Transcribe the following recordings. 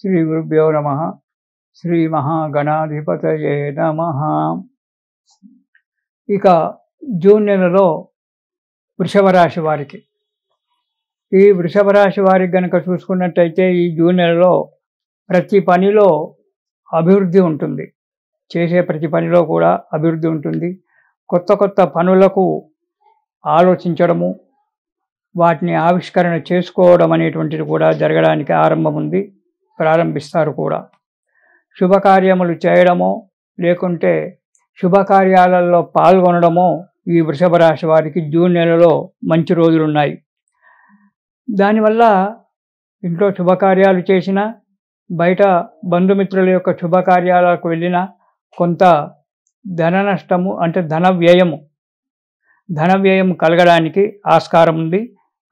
శ్రీ గురుభ్యో నమః. శ్రీ మహాగణాధిపతయే నమః. ఇక జూన్ నెలలో వృషభ రాశి వారికి, ఈ వృషభ రాశి వారికి గనక చూసుకున్నట్టయితే ఈ జూన్ నెలలో ప్రతి పనిలో అభివృద్ధి ఉంటుంది. చేసే ప్రతి పనిలో కూడా అభివృద్ధి ఉంటుంది. కొత్త కొత్త పనులకు ఆలోచించడము, వాటిని ఆవిష్కరణ చేసుకోవడం అనేటువంటిది కూడా జరగడానికి ఆరంభం ఉంది. ప్రారంభిస్తారు కూడా. శుభకార్యములు చేయడమో లేకుంటే శుభకార్యాలలో పాల్గొనడమో ఈ వృషభ రాశి వారికి జూన్ నెలలో మంచి రోజులు ఉన్నాయి. దానివల్ల ఇంట్లో శుభకార్యాలు చేసినా, బయట బంధుమిత్రుల యొక్క శుభకార్యాలకు వెళ్ళినా కొంత ధన నష్టము అంటే ధన వ్యయం కలగడానికి ఆస్కారం ఉంది.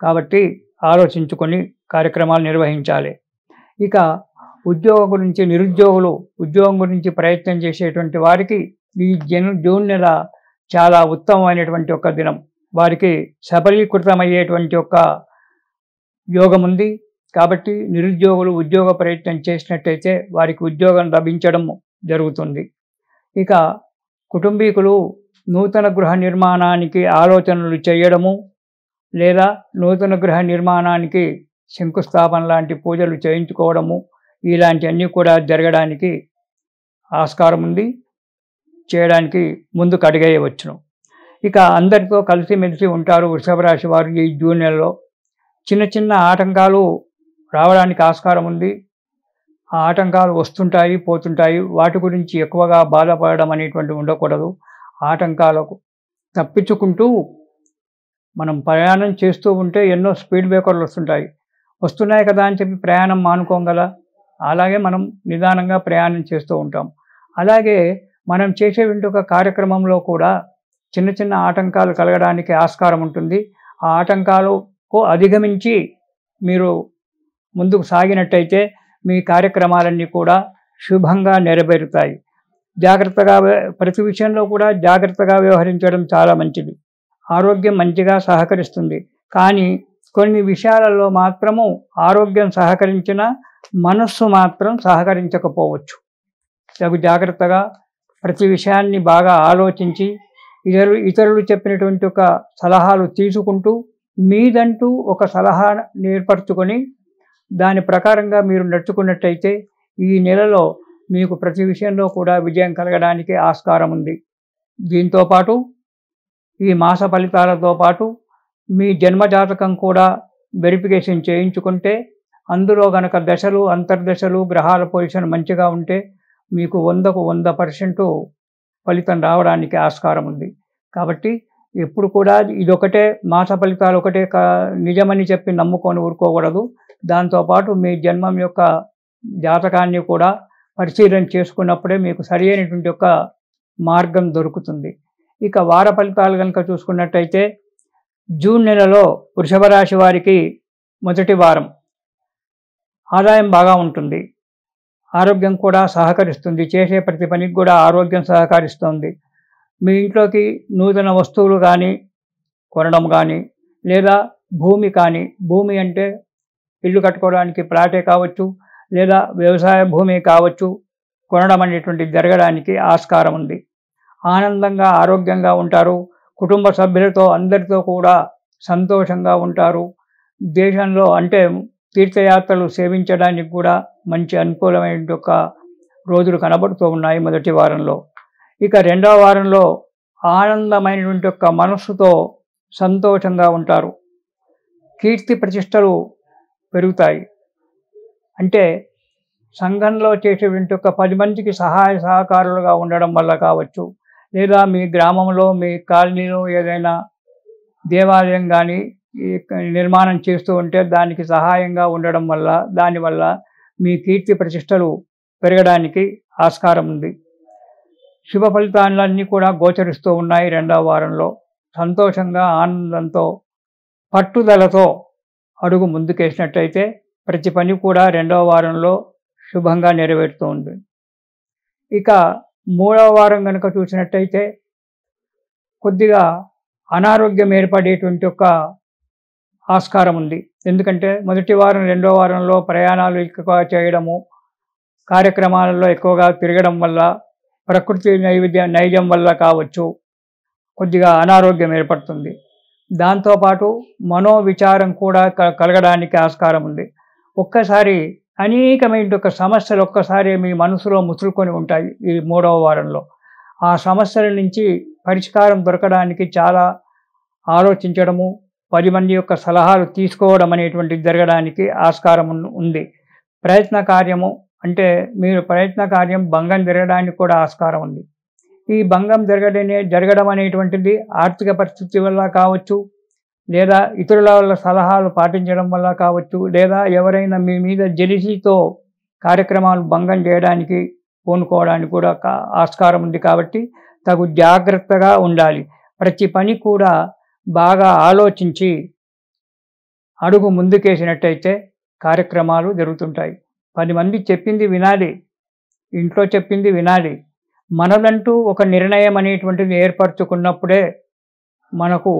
కాబట్టి ఆలోచించుకొని కార్యక్రమాలు నిర్వహించాలి. ఇక ఉద్యోగం గురించి, నిరుద్యోగులు ఉద్యోగం గురించి ప్రయత్నం చేసేటువంటి వారికి ఈ జూన్ నెల చాలా ఉత్తమమైనటువంటి ఒక దినం. వారికి సఫలీకృతమయ్యేటువంటి ఒక యోగం ఉంది. కాబట్టి నిరుద్యోగులు ఉద్యోగ ప్రయత్నం చేసినట్టయితే వారికి ఉద్యోగం లభించడం జరుగుతుంది. ఇక కుటుంబీకులు నూతన గృహ నిర్మాణానికి ఆలోచనలు చేయడము, లేదా నూతన గృహ నిర్మాణానికి శంకుస్థాపన లాంటి పూజలు చేయించుకోవడము, ఇలాంటివన్నీ కూడా జరగడానికి ఆస్కారం ఉంది. చేయడానికి ముందుకు అడిగేయవచ్చును. ఇక అందరితో కలిసిమెలిసి ఉంటారు వృషభ రాశి వారు. ఈ జూన్ నెలలో చిన్న చిన్న ఆటంకాలు రావడానికి ఆస్కారం ఉంది. ఆ ఆటంకాలు వస్తుంటాయి, పోతుంటాయి. వాటి గురించి ఎక్కువగా బాధపడడం అనేటువంటివి ఉండకూడదు. ఆటంకాలకు తప్పించుకుంటూ మనం ప్రయాణం చేస్తూ ఉంటే ఎన్నో స్పీడ్ బ్రేకర్లు వస్తున్నాయి కదా అని చెప్పి ప్రయాణం మానుకోగల. అలాగే మనం నిదానంగా ప్రయాణం చేస్తూ ఉంటాం. అలాగే మనం చేసేటువంటి ఒక కార్యక్రమంలో కూడా చిన్న చిన్న ఆటంకాలు కలగడానికి ఆస్కారం ఉంటుంది. ఆ ఆటంకాలకు అధిగమించి మీరు ముందుకు సాగినట్టయితే మీ కార్యక్రమాలన్నీ కూడా శుభంగా నెరవేరుతాయి. ప్రతి విషయంలో కూడా జాగ్రత్తగా వ్యవహరించడం చాలా మంచిది. ఆరోగ్యం మంచిగా సహకరిస్తుంది. కానీ కొన్ని విషయాలలో మాత్రము ఆరోగ్యం సహకరించిన మనస్సు మాత్రం సహకరించకపోవచ్చు. తగు జాగ్రత్తగా ప్రతి విషయాన్ని బాగా ఆలోచించి ఇతరులు చెప్పినటువంటి ఒక సలహాలు తీసుకుంటూ మీదంటూ ఒక సలహా ఏర్పరచుకొని దాని ప్రకారంగా మీరు నడుచుకున్నట్టయితే ఈ నెలలో మీకు ప్రతి విషయంలో కూడా విజయం కలగడానికి ఆస్కారం ఉంది. దీంతోపాటు ఈ మాస ఫలితాలతో పాటు మీ జన్మజాతకం కూడా వెరిఫికేషన్ చేయించుకుంటే అందులో గనక దశలు, అంతర్దశలు, గ్రహాల పొజిషన్ మంచిగా ఉంటే మీకు 100కు 100% ఫలితం రావడానికి ఆస్కారం ఉంది. కాబట్టి ఎప్పుడు కూడా ఇదొకటే మాస ఫలితాలు ఒకటే నిజమని చెప్పి నమ్ముకొని ఊరుకోకూడదు. దాంతోపాటు మీ జన్మం యొక్క జాతకాన్ని కూడా పరిశీలన చేసుకున్నప్పుడే మీకు సరి అయినటువంటి ఒక మార్గం దొరుకుతుంది. ఇక వార ఫలితాలు కనుక చూసుకున్నట్టయితే జూన్ నెలలో వృషభ రాశి వారికి మొదటి వారం ఆదాయం బాగా ఉంటుంది. ఆరోగ్యం కూడా సహకరిస్తుంది. చేసే ప్రతి పనికి కూడా ఆరోగ్యం సహకరిస్తుంది. మీ ఇంట్లోకి నూతన వస్తువులు కానీ కొనడం కానీ, లేదా భూమి అంటే ఇల్లు కట్టుకోవడానికి ప్లాటే కావచ్చు, లేదా వ్యవసాయ భూమి కావచ్చు, కొనడం అనేటువంటిది జరగడానికి ఆస్కారం ఉంది. ఆనందంగా, ఆరోగ్యంగా ఉంటారు. కుటుంబ సభ్యులతో అందరితో కూడా సంతోషంగా ఉంటారు. దేశంలో అంటే తీర్థయాత్రలు సేవించడానికి కూడా మంచి అనుకూలమైన ఒక రోజులు కనబడుతూ ఉన్నాయి మొదటి వారంలో. ఇక రెండవ వారంలో ఆనందమైనటువంటి ఒక మనస్సుతో సంతోషంగా ఉంటారు. కీర్తి ప్రతిష్టలు పెరుగుతాయి. అంటే సంఘంలో చేసేటువంటి ఒక 10 మందికి సహాయ సహకారులుగా ఉండడం వల్ల కావచ్చు, లేదా మీ గ్రామంలో, మీ కాలనీలో ఏదైనా దేవాలయం కానీ నిర్మాణం చేస్తూ ఉంటే దానికి సహాయంగా ఉండడం వల్ల, దానివల్ల మీ కీర్తి ప్రతిష్టలు పెరగడానికి ఆస్కారం ఉంది. శుభ ఫలితాలన్నీ కూడా గోచరిస్తూ ఉన్నాయి రెండవ వారంలో. సంతోషంగా, ఆనందంతో, పట్టుదలతో అడుగు ముందుకేసినట్టయితే ప్రతి పని కూడా రెండవ వారంలో శుభంగా నెరవేరుతూ ఉంది. ఇక మూడవ వారం కనుక చూసినట్టయితే కొద్దిగా అనారోగ్యం ఏర్పడేటువంటి ఒక ఆస్కారం ఉంది. ఎందుకంటే మొదటి వారం, రెండో వారంలో ప్రయాణాలు ఎక్కువ చేయడము, కార్యక్రమాలలో ఎక్కువగా తిరగడం వల్ల, ప్రకృతి నైజం వల్ల కావచ్చు, కొద్దిగా అనారోగ్యం ఏర్పడుతుంది. దాంతోపాటు మనోవిచారం కూడా కలగడానికి ఆస్కారం ఉంది. ఒక్కసారి అనేకమైన సమస్యలు ఒక్కసారి మీ మనసులో ముసురుకొని ఉంటాయి ఈ 3వ వారంలో. ఆ సమస్యల నుంచి పరిష్కారం దొరకడానికి చాలా ఆలోచించడము, 10 మంది యొక్క సలహాలు తీసుకోవడం అనేటువంటిది జరగడానికి ఆస్కారం ఉంది. ప్రయత్న కార్యము అంటే మీరు ప్రయత్న కార్యం భంగం జరగడానికి కూడా ఆస్కారం ఉంది. ఈ భంగం జరగడం అనేటువంటిది ఆర్థిక పరిస్థితి వల్ల కావచ్చు, లేదా ఇతరుల వల్ల సలహాలు పాటించడం వల్ల కావచ్చు, లేదా ఎవరైనా మీ మీద జెలసీతో కార్యక్రమాలు భంగం చేయడానికి పూనుకోవడానికి కూడా ఆస్కారం ఉంది. కాబట్టి తగు జాగ్రత్తగా ఉండాలి. ప్రతి పని కూడా బాగా ఆలోచించి అడుగు ముందుకేసినట్టయితే కార్యక్రమాలు జరుగుతుంటాయి. 10 మంది చెప్పింది వినాలి, ఇంట్లో చెప్పింది వినాలి. మనదంటూ ఒక నిర్ణయం అనేటువంటిది ఏర్పరచుకున్నప్పుడే మనకు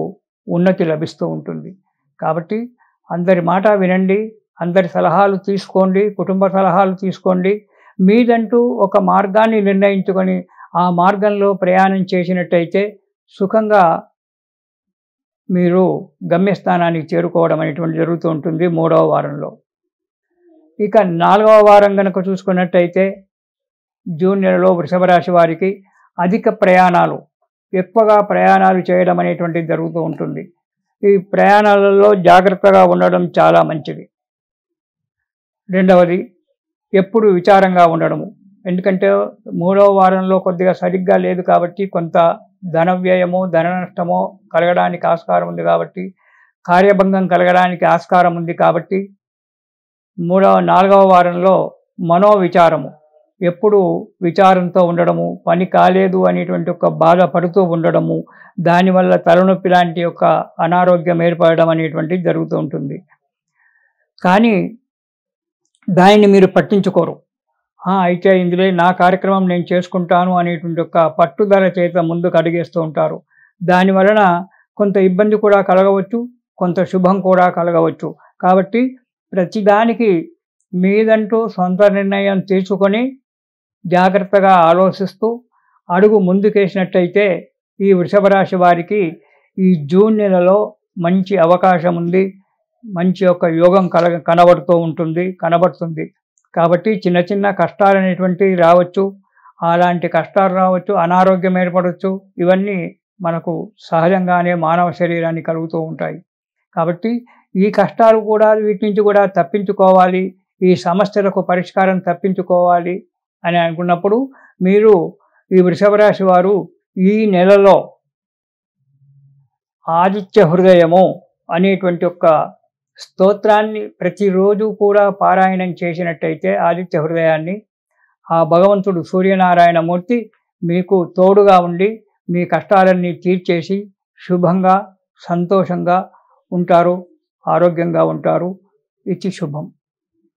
ఉన్నతి లభిస్తూ ఉంటుంది. కాబట్టి అందరి మాట వినండి, అందరి సలహాలు తీసుకోండి, కుటుంబ సలహాలు తీసుకోండి. మీదంటూ ఒక మార్గాన్ని నిర్ణయించుకొని ఆ మార్గంలో ప్రయాణం చేసినట్టయితే సుఖంగా మీరు గమ్యస్థానానికి చేరుకోవడం అనేటువంటి జరుగుతూ ఉంటుంది 3వ వారంలో. ఇక 4వ వారం కనుక చూసుకున్నట్టయితే జూన్ నెలలో వృషభ రాశి వారికి అధిక ప్రయాణాలు, ఎక్కువగా ప్రయాణాలు చేయడం అనేటువంటిది జరుగుతూ ఉంటుంది. ఈ ప్రయాణాలలో జాగ్రత్తగా ఉండడం చాలా మంచిది. రెండవది, ఎప్పుడు విచారంగా ఉండడము. ఎందుకంటే 3వ వారంలో కొద్దిగా సరిగ్గా లేదు కాబట్టి కొంత ధన వ్యయమో ధన నష్టమో కలగడానికి ఆస్కారం ఉంది. కాబట్టి కార్యభంగం కలగడానికి ఆస్కారం ఉంది. కాబట్టి 4వ వారంలో మనోవిచారము, ఎప్పుడు విచారంతో ఉండడము, పని కాలేదు అనేటువంటి ఒక బాధపడుతూ ఉండడము, దానివల్ల తలనొప్పి లాంటి యొక్క అనారోగ్యం ఏర్పడడం అనేటువంటిది జరుగుతూ ఉంటుంది. కానీ దానిని మీరు పట్టించుకోరు. అయితే ఇందులో నా కార్యక్రమం నేను చేసుకుంటాను అనేటువంటి ఒక పట్టుదల చేత ముందుకు అడిగేస్తూ ఉంటారు. దానివలన కొంత ఇబ్బంది కూడా కలగవచ్చు, కొంత శుభం కూడా కలగవచ్చు. కాబట్టి ప్రతిదానికి మీదంటూ సొంత నిర్ణయం తీసుకొని జాగ్రత్తగా ఆలోచిస్తూ అడుగు ముందుకేసినట్టయితే ఈ వృషభ రాశి వారికి ఈ జూన్ నెలలో మంచి అవకాశం ఉంది, మంచి ఒక యోగం కనబడుతుంది. కాబట్టి చిన్న చిన్న కష్టాలు అనేటువంటివి రావచ్చు, అలాంటి కష్టాలు రావచ్చు, అనారోగ్యం ఏర్పడవచ్చు. ఇవన్నీ మనకు సహజంగానే మానవ శరీరానికి కలుగుతూ ఉంటాయి. కాబట్టి ఈ కష్టాలు కూడా వీటి నుంచి కూడా తప్పించుకోవాలి, ఈ సమస్యలకు పరిష్కారం తప్పించుకోవాలి అని అనుకున్నప్పుడు మీరు ఈ వృషభ రాశి వారు ఈ నెలలో ఆదిత్య హృదయము అనేటువంటి ఒక స్తోత్రాన్ని ప్రతిరోజు కూడా పారాయణం చేసినట్టయితే ఆదిత్య హృదయాన్ని, ఆ భగవంతుడు సూర్యనారాయణమూర్తి మీకు తోడుగా ఉండి మీ కష్టాలన్నీ తీర్చేసి శుభంగా సంతోషంగా ఉంటారు, ఆరోగ్యంగా ఉంటారు. ఇది శుభం.